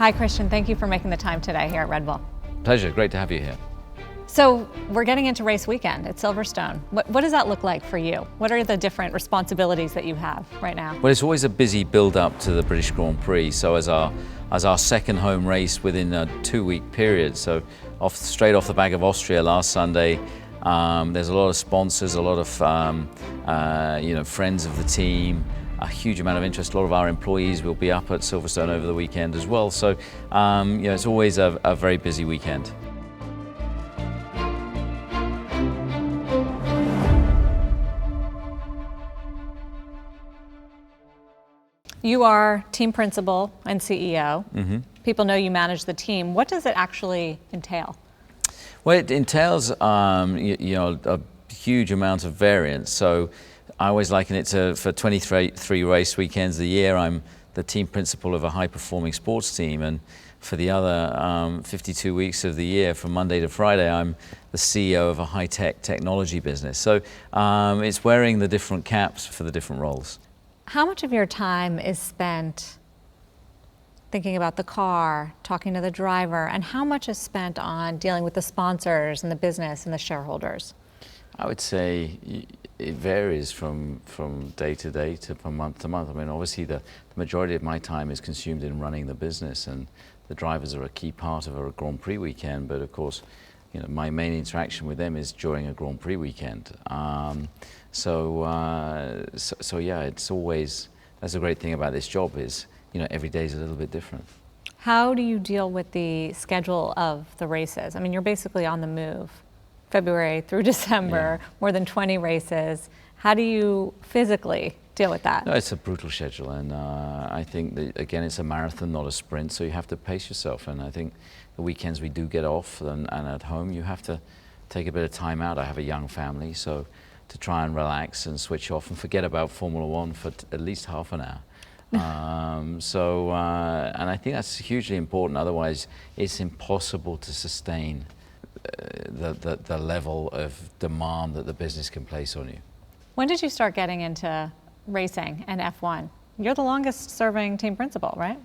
Hi, Christian. Thank you for making the time today here at Red Bull. Pleasure. Great to have you here. So we're getting into race weekend at Silverstone. What does that look like for you? What are the different responsibilities that you have right now? Well, it's always a busy build-up to the British Grand Prix. So as our second home race within a 2-week period, so straight off the back of Austria last Sunday, there's a lot of sponsors, a lot of friends of the team, a huge amount of interest. A lot of our employees will be up at Silverstone over the weekend as well. So it's always a very busy weekend. You are team principal and CEO. Mm-hmm. People know you manage the team. What does it actually entail? Well, it entails a huge amount of variance. So I always liken it to, for 23 race weekends a year, I'm the team principal of a high-performing sports team, and for the other 52 weeks of the year, from Monday to Friday, I'm the CEO of a high-tech technology business. So it's wearing the different caps for the different roles. How much of your time is spent thinking about the car, talking to the driver, and how much is spent on dealing with the sponsors and the business and the shareholders? I would say it varies from day to day to from month to month. I mean, obviously the majority of my time is consumed in running the business, and the drivers are a key part of a Grand Prix weekend, but of course, my main interaction with them is during a Grand Prix weekend. So yeah, it's always, that's the great thing about this job is, every day is a little bit different. How do you deal with the schedule of the races? I mean, you're basically on the move, February through December, more than 20 races. How do you physically deal with that? No, it's a brutal schedule, and I think that, again, it's a marathon, not a sprint, so you have to pace yourself. And I think the weekends we do get off and at home, you have to take a bit of time out. I have a young family, so to try and relax and switch off and forget about Formula One for at least half an hour. And I think that's hugely important. Otherwise, it's impossible to sustain the level of demand that the business can place on you. When did you start getting into racing and F1? You're the longest serving team principal, right?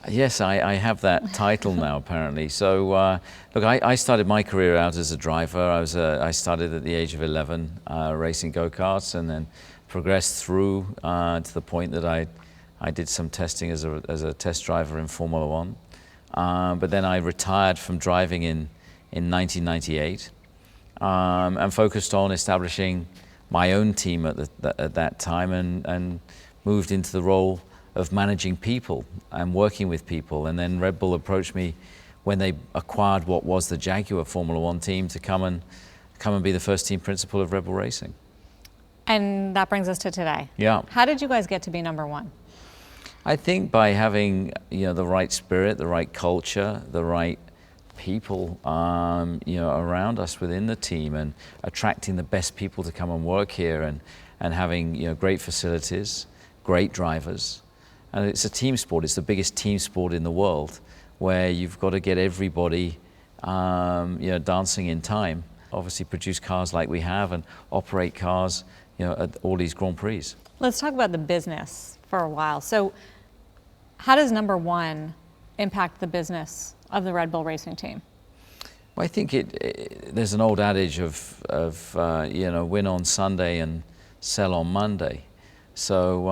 Yes, I have that title now, apparently. So, look, I started my career out as a driver. I started at the age of 11 racing go-karts, and then progressed through to the point that I did some testing as a test driver in Formula One. But then I retired from driving in 1998 and focused on establishing my own team at that time, and moved into the role of managing people and working with people. And then Red Bull approached me when they acquired what was the Jaguar Formula One team to come and be the first team principal of Red Bull Racing. And that brings us to today. Yeah. How did you guys get to be number one? I think by having the right spirit, the right culture, the right people around us within the team, and attracting the best people to come and work here, and having great facilities, great drivers. And it's a team sport. It's the biggest team sport in the world, where you've got to get everybody dancing in time. Obviously produce cars like we have, and operate cars at all these Grand Prix. Let's talk about the business for a while. So how does number one impact the business of the Red Bull Racing team? Well, I think there's an old adage of win on Sunday and sell on Monday. So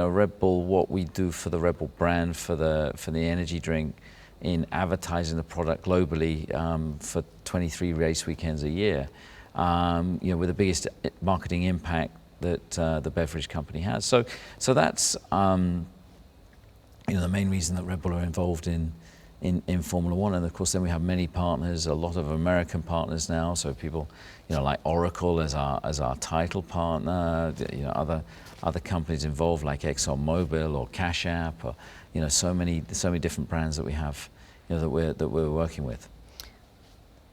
Red Bull, what we do for the Red Bull brand, for the energy drink, in advertising the product globally for 23 race weekends a year, with the biggest marketing impact that the beverage company has. So that's the main reason that Red Bull are involved in Formula One. And of course then we have many partners, a lot of American partners now, so people like Oracle as our title partner, other companies involved like ExxonMobil or Cash App, or so many different brands that we have that we're working with.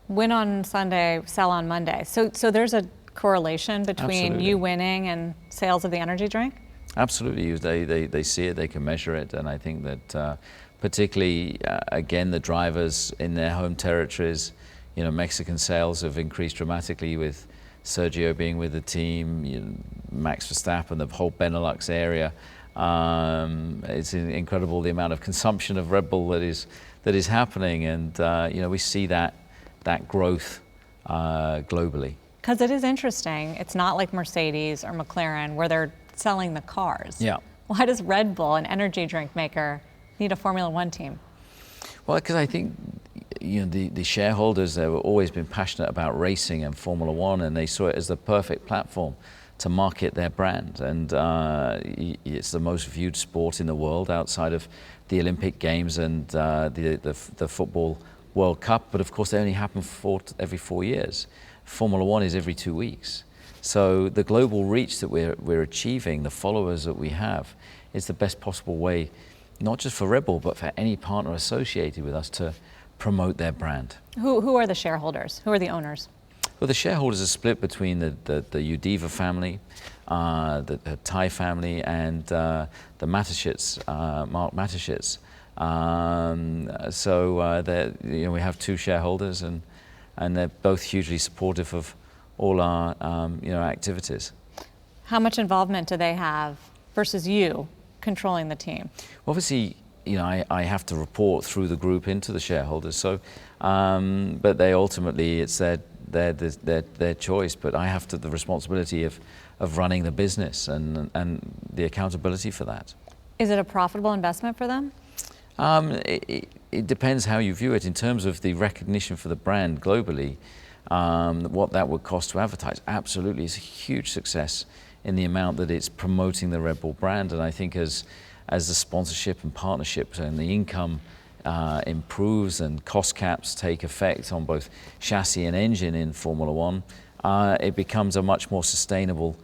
Win on Sunday, sell on Monday. So there's a correlation between Absolutely. You winning and sales of the energy drink? Absolutely, they see it, they can measure it, and I think that particularly again the drivers in their home territories, Mexican sales have increased dramatically with Sergio being with the team, Max Verstappen, the whole Benelux area. It's incredible the amount of consumption of Red Bull that is happening, and we see that growth globally. Because it is interesting. It's not like Mercedes or McLaren where they're selling the cars. Yeah. Why does Red Bull, an energy drink maker, need a Formula One team? Well, because I think the shareholders, they've always been passionate about racing and Formula One, and they saw it as the perfect platform to market their brand. And it's the most viewed sport in the world outside of the Olympic Games and the Football World Cup. But of course, they only happen every 4 years. Formula One is every 2 weeks. So the global reach that we're achieving, the followers that we have, is the best possible way, not just for Red Bull, but for any partner associated with us to promote their brand. Who are the shareholders? Who are the owners? Well, the shareholders are split between the youve family, the Thai family, and the Mateschitz, Mark Mateschitz. We have two shareholders, and they're both hugely supportive of all our activities. How much involvement do they have versus you controlling the team? Obviously, I have to report through the group into the shareholders. So, but they ultimately, it's their choice. But I have the responsibility of running the business and the accountability for that. Is it a profitable investment for them? It depends how you view it. In terms of the recognition for the brand globally, what that would cost to advertise, absolutely, is a huge success in the amount that it's promoting the Red Bull brand. And I think as the sponsorship and partnerships and the income improves and cost caps take effect on both chassis and engine in Formula One, it becomes a much more sustainable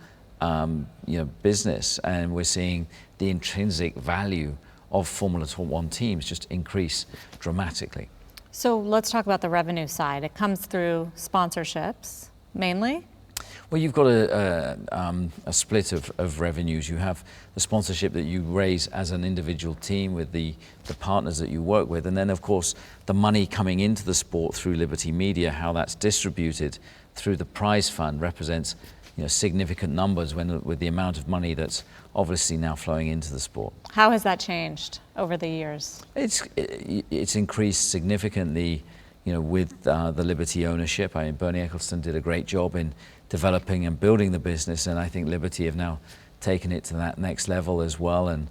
business. And we're seeing the intrinsic value of Formula One teams just increase dramatically. So let's talk about the revenue side. It comes through sponsorships, mainly? Well, you've got a split of revenues. You have the sponsorship that you raise as an individual team with the partners that you work with. And then, of course, the money coming into the sport through Liberty Media, how that's distributed through the prize fund represents significant numbers with the amount of money that's obviously now flowing into the sport. How has that changed over the years? It's increased significantly, with the Liberty ownership. I mean, Bernie Ecclestone did a great job in developing and building the business, and I think Liberty have now taken it to that next level as well, and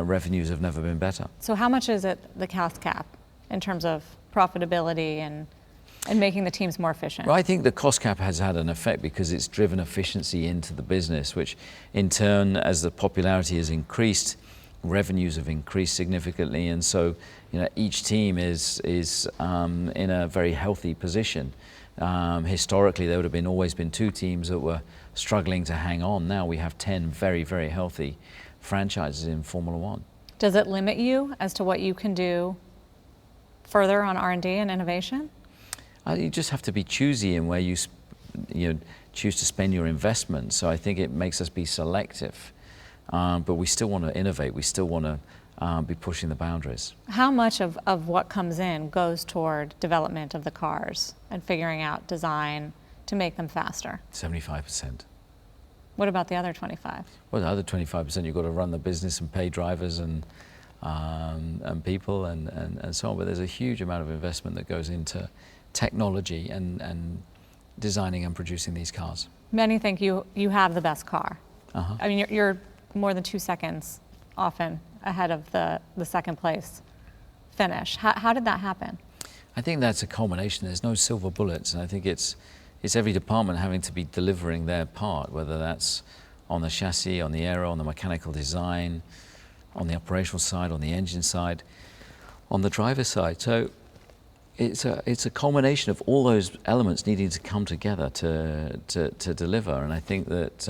revenues have never been better. So how much is it the cost cap in terms of profitability and making the teams more efficient? Well, I think the cost cap has had an effect because it's driven efficiency into the business, which in turn, as the popularity has increased, revenues have increased significantly, and so each team is in a very healthy position. Historically, there would have always been two teams that were struggling to hang on. Now we have 10 very, very healthy franchises in Formula One. Does it limit you as to what you can do further on R&D and innovation? You just have to be choosy in where you choose to spend your investment. So I think it makes us be selective, but we still want to innovate. We still want to be pushing the boundaries. How much of what comes in goes toward development of the cars and figuring out design to make them faster? 75%. What about the other 25? Well, the other 25%, you've got to run the business and pay drivers and people and so on. But there's a huge amount of investment that goes into technology and designing and producing these cars. Many think you have the best car. Uh-huh. I mean, you're more than 2 seconds often ahead of the second place finish. How did that happen? I think that's a culmination. There's no silver bullets, and I think it's every department having to be delivering their part, whether that's on the chassis, on the aero, on the mechanical design, on the operational side, on the engine side, on the driver side. So it's a culmination of all those elements needing to come together to deliver. And I think that,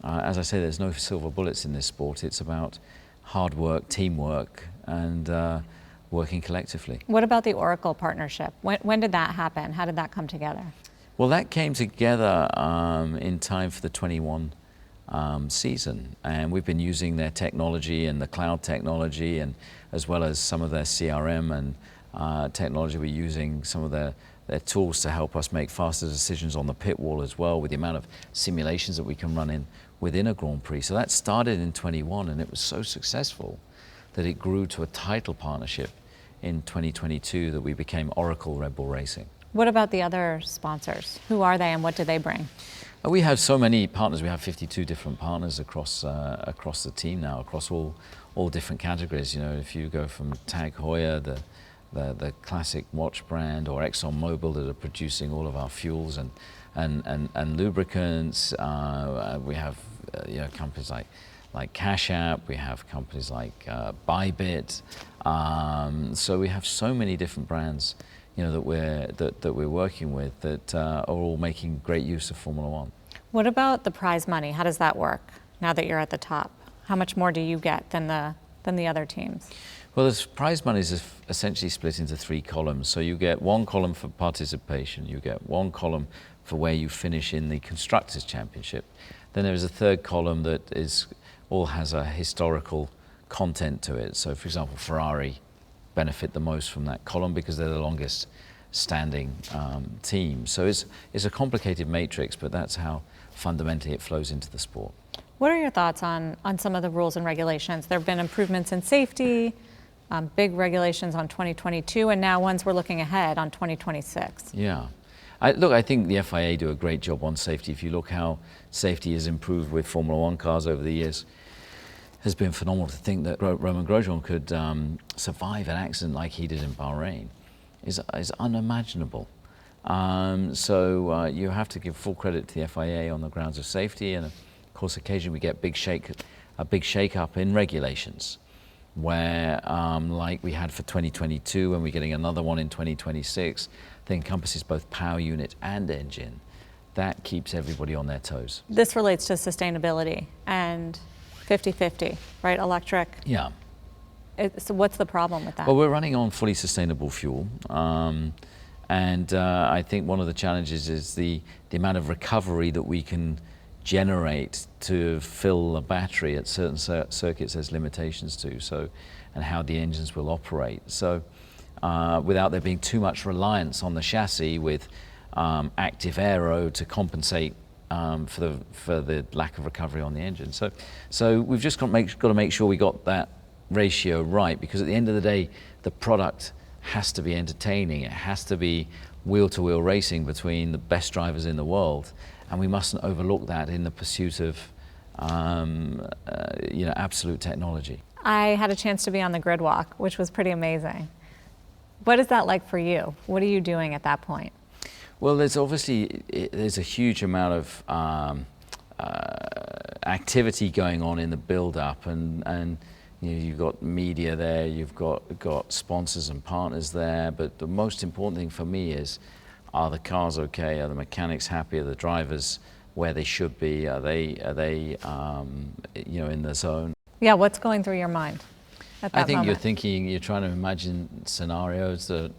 as I say, there's no silver bullets in this sport. It's about hard work, teamwork, and working collectively. What about the Oracle partnership? When did that happen? How did that come together? Well, that came together in time for the 21 season, and we've been using their technology and the cloud technology, and as well as some of their CRM and technology. We're using some of their tools to help us make faster decisions on the pit wall as well, with the amount of simulations that we can run in within a Grand Prix. So that started in 21, and it was so successful that it grew to a title partnership in 2022 that we became Oracle Red Bull Racing. What about the other sponsors? Who are they and what do they bring? We have so many partners. We have 52 different partners across the team now, across all different categories. You know, if you go from Tag Heuer, the classic watch brand, or ExxonMobil that are producing all of our fuels and lubricants. We have companies like Cash App. We have companies like Bybit. So we have so many different brands, that we're working with that are all making great use of Formula One. What about the prize money? How does that work now that you're at the top? How much more do you get than the other teams? Well, the prize money is essentially split into 3 columns. So you get 1 column for participation, you get 1 column for where you finish in the Constructors' Championship. Then there is a 3rd column that has a historical content to it. So, for example, Ferrari benefit the most from that column because they're the longest standing team. So it's a complicated matrix, but that's how fundamentally it flows into the sport. What are your thoughts on some of the rules and regulations? There have been improvements in safety, big regulations on 2022, and now ones we're looking ahead on 2026. Yeah. I think the FIA do a great job on safety. If you look how safety has improved with Formula One cars over the years, it has been phenomenal to think that Romain Grosjean could survive an accident like he did in Bahrain is unimaginable. So you have to give full credit to the FIA on the grounds of safety, and of course occasionally we get a big shake-up in regulations where like we had for 2022, and we're getting another one in 2026 that encompasses both power unit and engine. That keeps everybody on their toes. This relates to sustainability and 50-50, right? Electric. Yeah. So what's the problem with that? Well, we're running on fully sustainable fuel. And I think one of the challenges is the amount of recovery that we can generate to fill a battery at certain circuits. There's limitations to, and how the engines will operate. So without there being too much reliance on the chassis with active aero to compensate for the lack of recovery on the engine. So we've just got to make sure we got that ratio right, because at the end of the day, the product has to be entertaining. It has to be wheel-to-wheel racing between the best drivers in the world, and we mustn't overlook that in the pursuit of absolute technology. I had a chance to be on the Gridwalk, which was pretty amazing. What is that like for you? What are you doing at that point? Well, there's a huge amount of activity going on in the build-up, and you've got media there, you've got sponsors and partners there, but the most important thing for me is, are the cars okay? Are the mechanics happy? Are the drivers where they should be? Are they in the zone? Yeah, what's going through your mind at that I think moment? you're trying to imagine scenarios that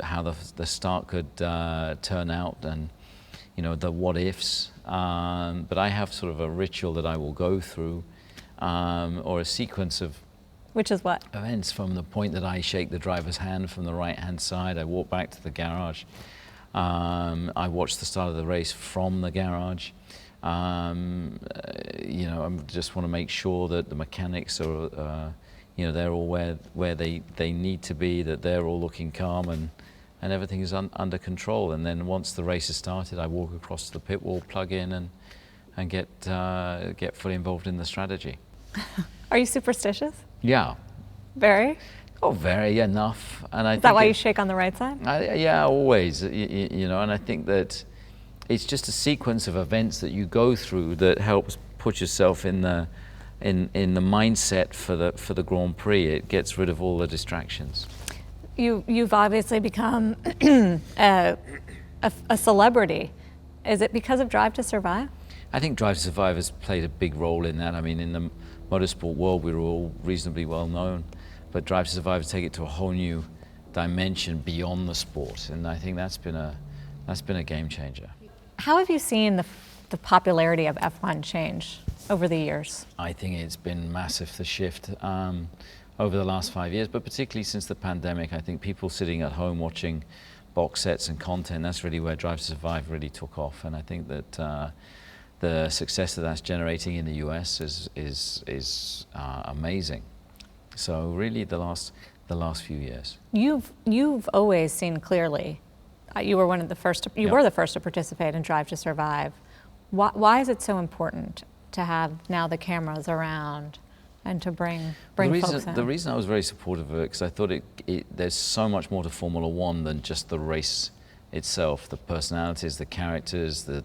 how the start could turn out, and the what ifs. But I have sort of a ritual that I will go through, or a sequence of which is what? Events from the point that I shake the driver's hand from the right-hand side. I walk back to the garage. I watch the start of the race from the garage. I just want to make sure that the mechanics are, they're all where they need to be, that they're all looking calm and everything is under control. And then once the race has started, I walk across to the pit wall, plug in, and get fully involved in the strategy. Are you superstitious? Yeah. Very? Oh, very enough. And I Is that why you shake on the right side? Yeah, always. And I think that it's just a sequence of events that you go through that helps put yourself in the mindset for the Grand Prix. It gets rid of all the distractions. You've obviously become a celebrity. Is it because of Drive to Survive? I think Drive to Survive has played a big role in that. I mean, in the motorsport world, we were all reasonably well known, but Drive to Survive has taken it to a whole new dimension beyond the sport, and I think that's been a game changer. How have you seen the popularity of F1 change over the years? I think it's been massive, the shift over the last 5 years, but particularly since the pandemic. I think people sitting at home watching box sets and content, that's really where Drive to Survive really took off, and I think that the success that that's generating in the US is amazing. So really the last few years. You've always seen clearly. You were one of the first. You were the first to participate in Drive to Survive. Why is it so important to have now the cameras around and to bring folks in? The reason I was very supportive of it, because I thought there's so much more to Formula One than just the race itself. The personalities, the characters, the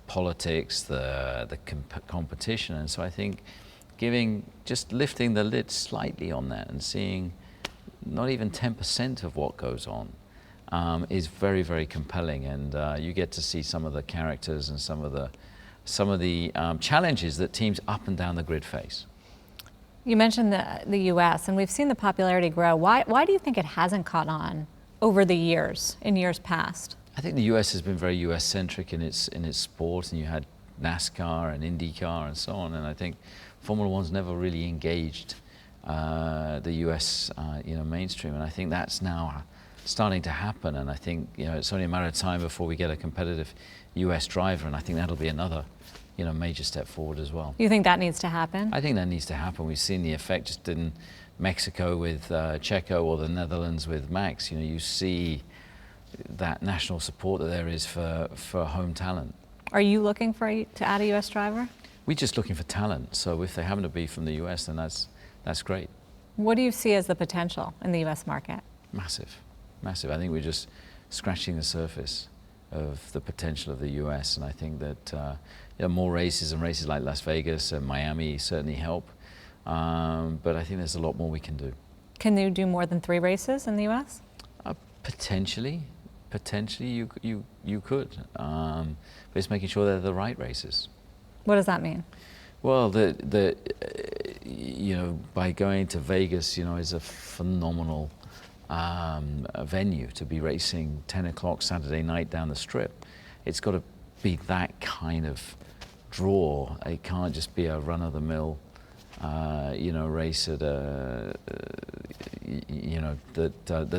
politics, the competition. And so I think just lifting the lid slightly on that and seeing not even 10% of what goes on is very, very compelling. And you get to see some of the characters and some of the challenges that teams up and down the grid face. You mentioned the U.S. and we've seen the popularity grow. Why do you think it hasn't caught on over the years, in years past? I think the U.S. has been very U.S.-centric in its sport, and you had NASCAR and IndyCar and so on. And I think Formula One's never really engaged the U.S. Mainstream, and I think that's now starting to happen. And I think it's only a matter of time before we get a competitive U.S. driver, and I think that'll be another major step forward as well. You think that needs to happen? I think that needs to happen. We've seen the effect just in Mexico with Checo, or the Netherlands with Max. You see that national support that there is for home talent. Are you looking to add a U.S. driver? We're just looking for talent. So if they happen to be from the U.S., then that's great. What do you see as the potential in the U.S. market? Massive, massive. I think we're just scratching the surface of the potential of the U.S. And I think that more races, and races like Las Vegas and Miami certainly help. But I think there's a lot more we can do. Can you do more than 3 races in the U.S.? Potentially you could. But it's making sure they're the right races. What does that mean? Well, by going to Vegas, is a phenomenal venue to be racing 10 o'clock Saturday night down the strip. It's got to be that kind of draw. It can't just be a run-of-the-mill race at that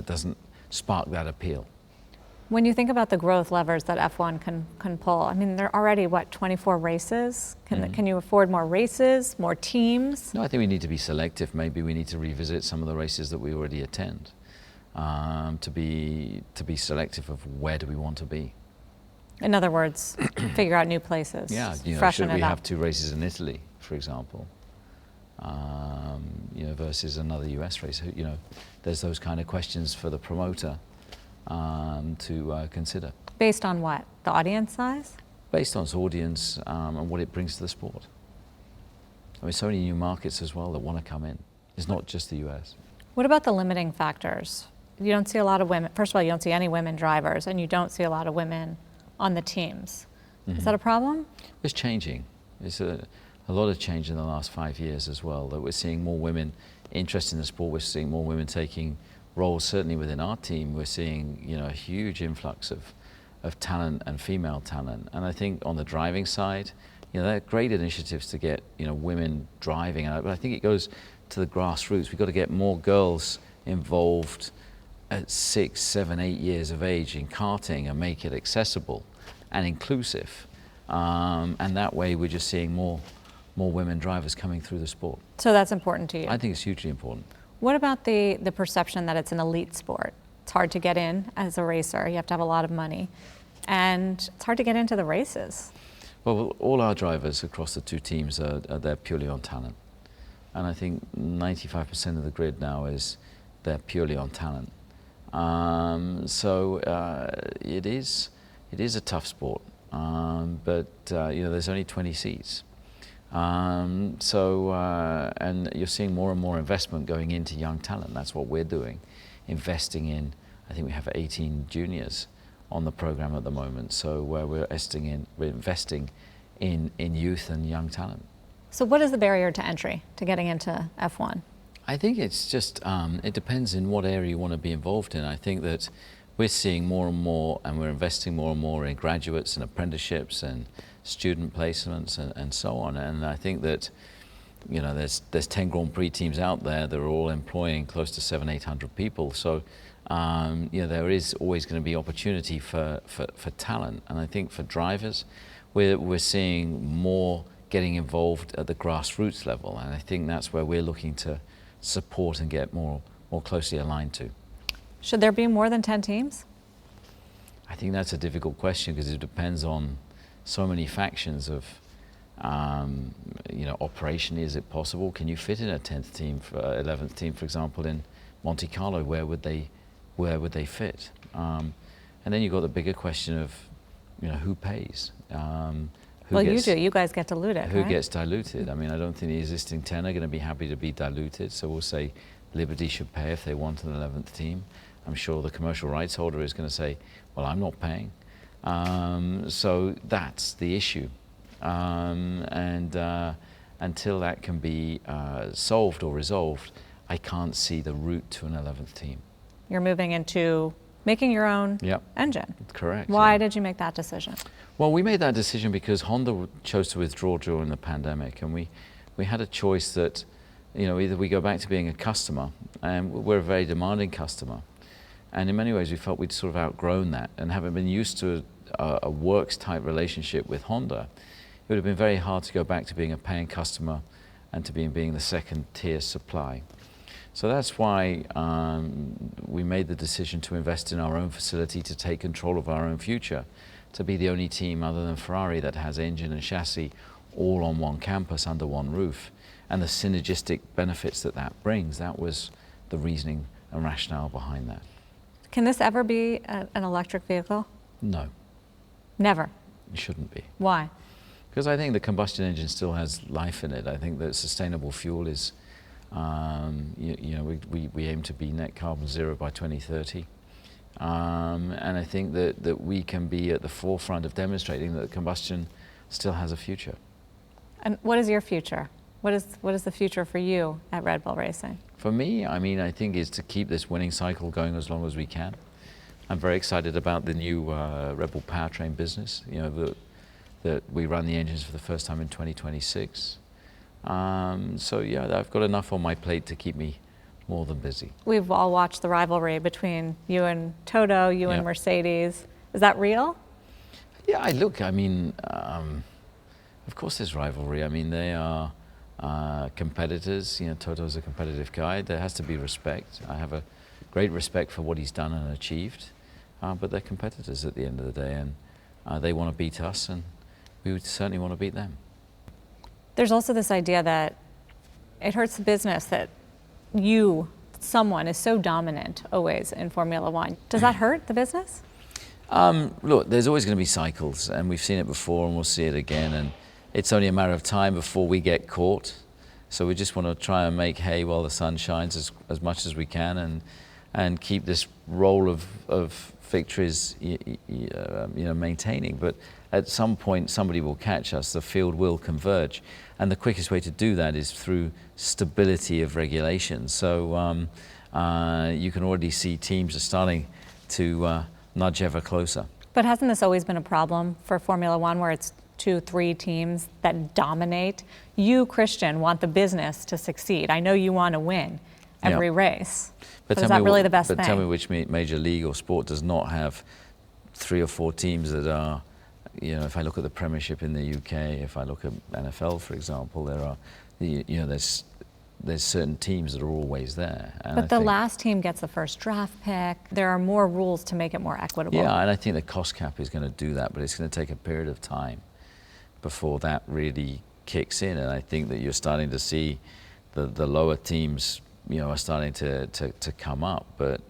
doesn't spark that appeal. When you think about the growth levers that F1 can pull, I mean, there are already, 24 races? Can you afford more races, more teams? No, I think we need to be selective. Maybe we need to revisit some of the races that we already attend to be selective of where do we want to be. In other words, figure out new places. Yeah, freshen should we it up. have 2 races in Italy, for example, versus another US race? There's those kind of questions for the promoter to consider. Based on what? The audience size? Based on its audience and what it brings to the sport. I mean, so many new markets as well that want to come in. It's not just the US. What about the limiting factors? You don't see a lot of women. First of all, you don't see any women drivers, and you don't see a lot of women on the teams. Is that a problem? It's changing. It's a lot of change in the last 5 years as well, that we're seeing more women interested in the sport. We're seeing more women taking roles. Certainly within our team, we're seeing a huge influx of talent and female talent. And I think on the driving side, there are great initiatives to get women driving. But I think it goes to the grassroots. We've got to get more girls involved at 6, 7, 8 years of age in karting and make it accessible and inclusive. And that way we're just seeing more women drivers coming through the sport. So that's important to you? I think it's hugely important. What about the perception that it's an elite sport? It's hard to get in as a racer. You have to have a lot of money. And it's hard to get into the races. Well, all our drivers across the 2 teams are there purely on talent. And I think 95% of the grid now they're purely on talent. So it is a tough sport, but there's only 20 seats. And you're seeing more and more investment going into young talent. That's what we're doing, investing in. I think we have 18 juniors on the program at the moment. So we're investing in youth and young talent. So what is the barrier to entry to getting into F1? I think it's just, it depends in what area you want to be involved in. I think that we're seeing more and more, and we're investing more and more in graduates and apprenticeships and student placements and so on. And I think that, there's 10 Grand Prix teams out there that are all employing close to 700-800 people. So, there is always going to be opportunity for talent. And I think for drivers, we're seeing more getting involved at the grassroots level, and I think that's where we're looking to support and get more closely aligned to. Should there be more than 10 teams? I think that's a difficult question because it depends on so many factions of, operationally, is it possible? Can you fit in a 10th team, 11th team, for example, in Monte Carlo? Where would they fit? And then you've got the bigger question of, who pays? Well, you do. You guys get diluted, Who right? gets diluted? I mean, I don't think the existing 10 are going to be happy to be diluted. So we'll say Liberty should pay if they want an 11th team. I'm sure the commercial rights holder is going to say, well, I'm not paying. So that's the issue. And until that can be solved or resolved, I can't see the route to an 11th team. You're moving into making your own engine. Correct. Why did you make that decision? Well, we made that decision because Honda chose to withdraw during the pandemic, and we had a choice that, either we go back to being a customer, and we're a very demanding customer, and in many ways we felt we'd sort of outgrown that, and having been used to a works type relationship with Honda, it would have been very hard to go back to being a paying customer and to being the second tier supply. So that's why we made the decision to invest in our own facility, to take control of our own future, to be the only team other than Ferrari that has engine and chassis all on one campus under one roof, and the synergistic benefits that brings. That was the reasoning and rationale behind that. Can this ever be an electric vehicle? No. Never? It shouldn't be. Why? Because I think the combustion engine still has life in it. I think that sustainable fuel is, we aim to be net carbon zero by 2030. And I think that we can be at the forefront of demonstrating that combustion still has a future. And what is your future? What is the future for you at Red Bull Racing? For me, I think is to keep this winning cycle going as long as we can. I'm very excited about the new Red Bull powertrain business, that we run the engines for the first time in 2026. So yeah, I've got enough on my plate to keep me more than busy. We've all watched the rivalry between you and Toto, you and Mercedes. Is that real? Yeah, of course there's rivalry. I mean, they are competitors. Toto's a competitive guy. There has to be respect. I have a great respect for what he's done and achieved, but they're competitors at the end of the day, and they want to beat us, and we would certainly want to beat them. There's also this idea that it hurts the business that someone is so dominant always in Formula One. Does that hurt the business? Look, there's always going to be cycles, and we've seen it before and we'll see it again, and it's only a matter of time before we get caught. So we just want to try and make hay while the sun shines as much as we can, and keep this roll of victories maintaining. But at some point somebody will catch us, the field will converge, and the quickest way to do that is through stability of regulation. So you can already see teams are starting to nudge ever closer. But hasn't this always been a problem for Formula One, where it's 2-3 teams that dominate? You, Christian, want the business to succeed. I know you want to win every race. But is that really the best thing? But tell me which major league or sport does not have 3 or 4 teams that are, if I look at the Premiership in the UK, if I look at NFL, for example, there are, there's certain teams that are always there. But the last team gets the first draft pick. There are more rules to make it more equitable. Yeah, and I think the cost cap is going to do that, but it's going to take a period of time before that really kicks in. And I think that you're starting to see the lower teams, are starting to come up, but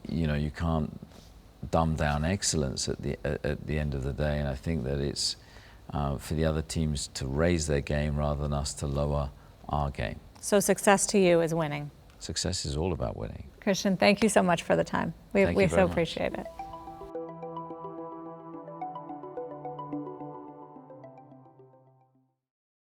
you can't dumb down excellence at the end of the day. And I think that it's for the other teams to raise their game rather than us to lower our game. So success to you is winning? Success is all about winning. Christian, thank you so much for the time. We so appreciate it.